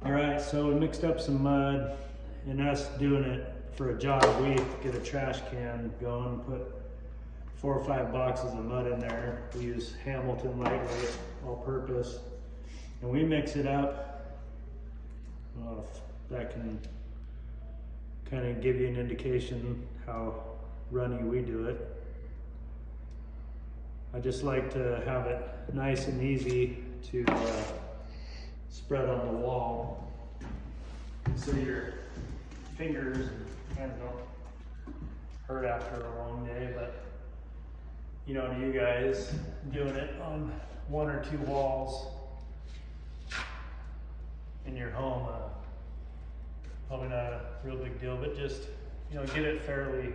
All right, so we mixed up some mud, and us doing it for a job, we get a trash can going, put 4 or 5 boxes of mud in there. We use Hamilton lightweight, all purpose, and we mix it up. I don't know if that can kind of give you an indication how runny we do it. I just like to have it nice and easy to spread on the wall, so your fingers and hands don't hurt after a long day. But you know, to you guys, doing it on 1 or 2 walls in your home, probably not a real big deal, but just, you know, get it fairly.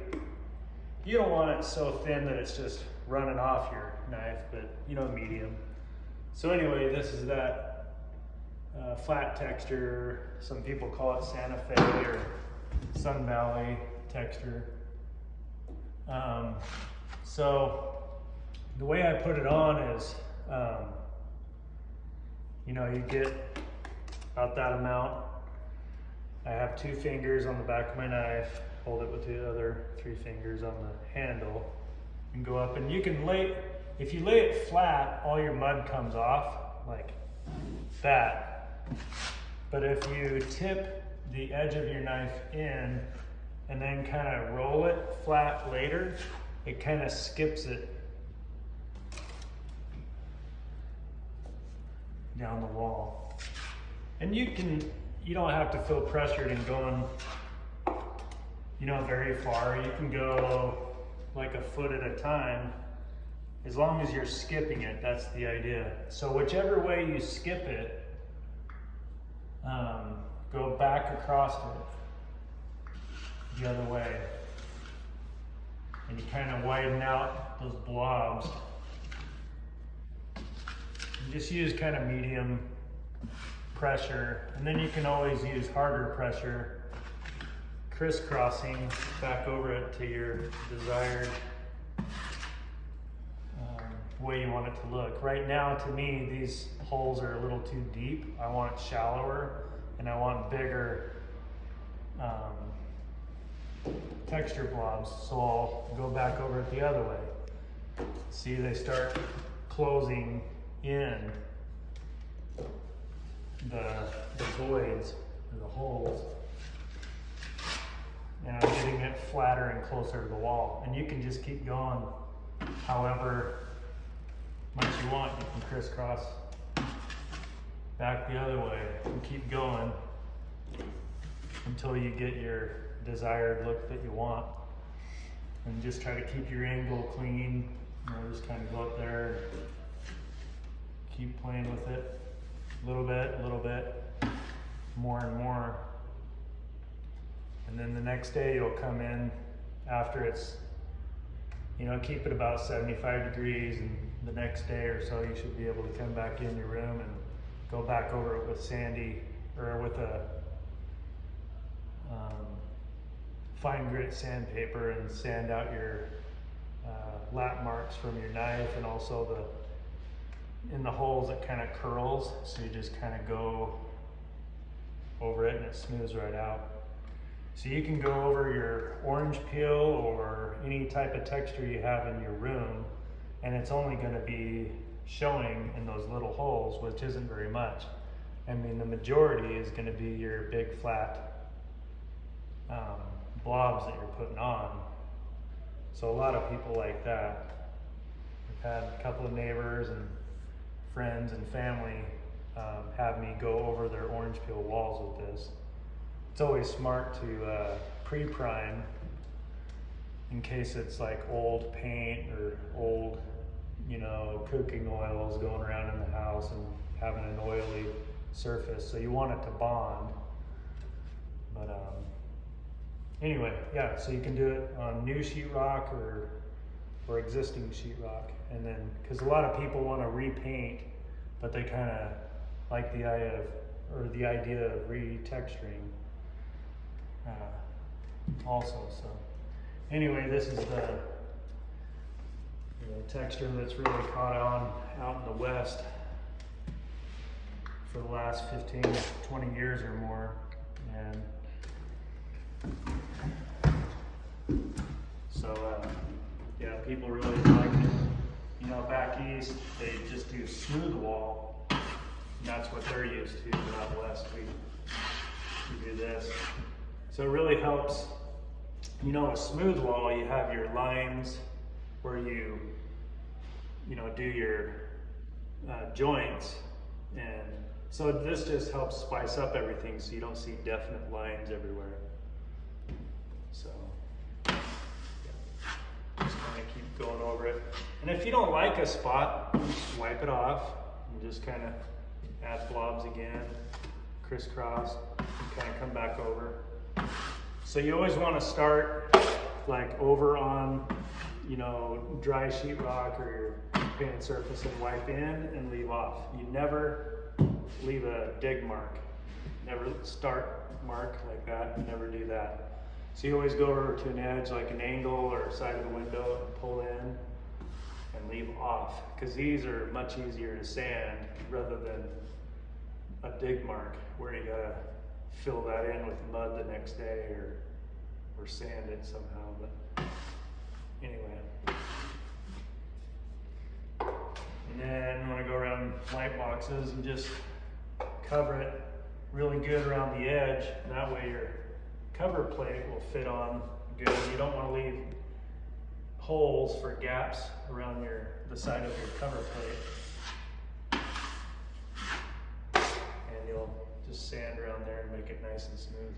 You don't want it so thin that it's just running off your knife, but you know, medium. So anyway, this is that flat texture. Some people call it Santa Fe or Sun Valley texture. So the way I put it on is, you know, you get about that amount. I have 2 fingers on the back of my knife, hold it with the other 3 fingers on the handle, and go up. And you can if you lay it flat, all your mud comes off like that. But if you tip the edge of your knife in and then kind of roll it flat later, it kind of skips it down the wall. And you don't have to feel pressured in going, you know, very far. You can go like a foot at a time, as long as you're skipping it. That's the idea. So whichever way you skip it, go back across it the other way, and you kind of widen out those blobs. You just use kind of medium pressure, and then you can always use harder pressure, crisscrossing back over it to your desired way you want it to look. Right now, to me, these holes are a little too deep. I want it shallower, and I want bigger texture blobs. So I'll go back over it the other way. See, they start closing in the voids, or the holes. And I'm getting it flatter and closer to the wall. And you can just keep going however much you want. You can crisscross back the other way and keep going until you get your desired look that you want. And just try to keep your angle clean. You know, just kind of go up there and keep playing with it a little bit, more and more. And then the next day you'll come in after it's, you know, keep it about 75 degrees, and the next day or so you should be able to come back in your room and go back over it with sandy, or with a fine grit sandpaper, and sand out your lap marks from your knife, and also in the holes it kind of curls, so you just kind of go over it and it smooths right out. So you can go over your orange peel or any type of texture you have in your room, and it's only going to be showing in those little holes, which isn't very much. I mean, the majority is going to be your big flat blobs that you're putting on. So a lot of people like that. I've had a couple of neighbors and friends and family have me go over their orange peel walls with this. It's always smart to pre-prime in case it's like old paint or old, you know, cooking oils going around in the house and having an oily surface. So you want it to bond. But anyway, yeah, so you can do it on new sheetrock or existing sheetrock. And then, because a lot of people want to repaint, but they kind of like the idea of retexturing also. So anyway, this is the texture that's really caught on out in the west for the last 15, 20 years or more. And so, yeah, people really like it. You know, back east, they just do smooth wall. And that's what they're used to. Out west, we do this. So it really helps. You know, a smooth wall, you have your lines where you know, do your joints. And so this just helps spice up everything so you don't see definite lines everywhere. So, yeah, just kind of keep going over it. And if you don't like a spot, just wipe it off and just kind of add blobs again, crisscross, and kind of come back over. So you always want to start like over on, you know, dry sheetrock or your painted surface and wipe in and leave off. You never leave a dig mark. Never start mark like that. You never do that. So you always go over to an edge like an angle or side of the window and pull in and leave off, because these are much easier to sand rather than a dig mark where you gotta fill that in with mud the next day or sand it somehow. But anyway. And then I'm gonna go around light boxes and just cover it really good around the edge. That way your cover plate will fit on good. You don't want to leave holes for gaps around the side of your cover plate. And you'll just sand around there and make it nice and smooth.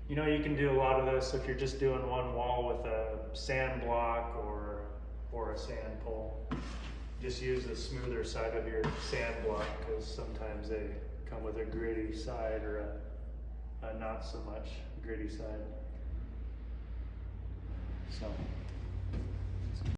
You know, you can do a lot of this if you're just doing one wall with a sand block or a sand pole. Just use the smoother side of your sand block, because sometimes they come with a gritty side or a not so much gritty side. So.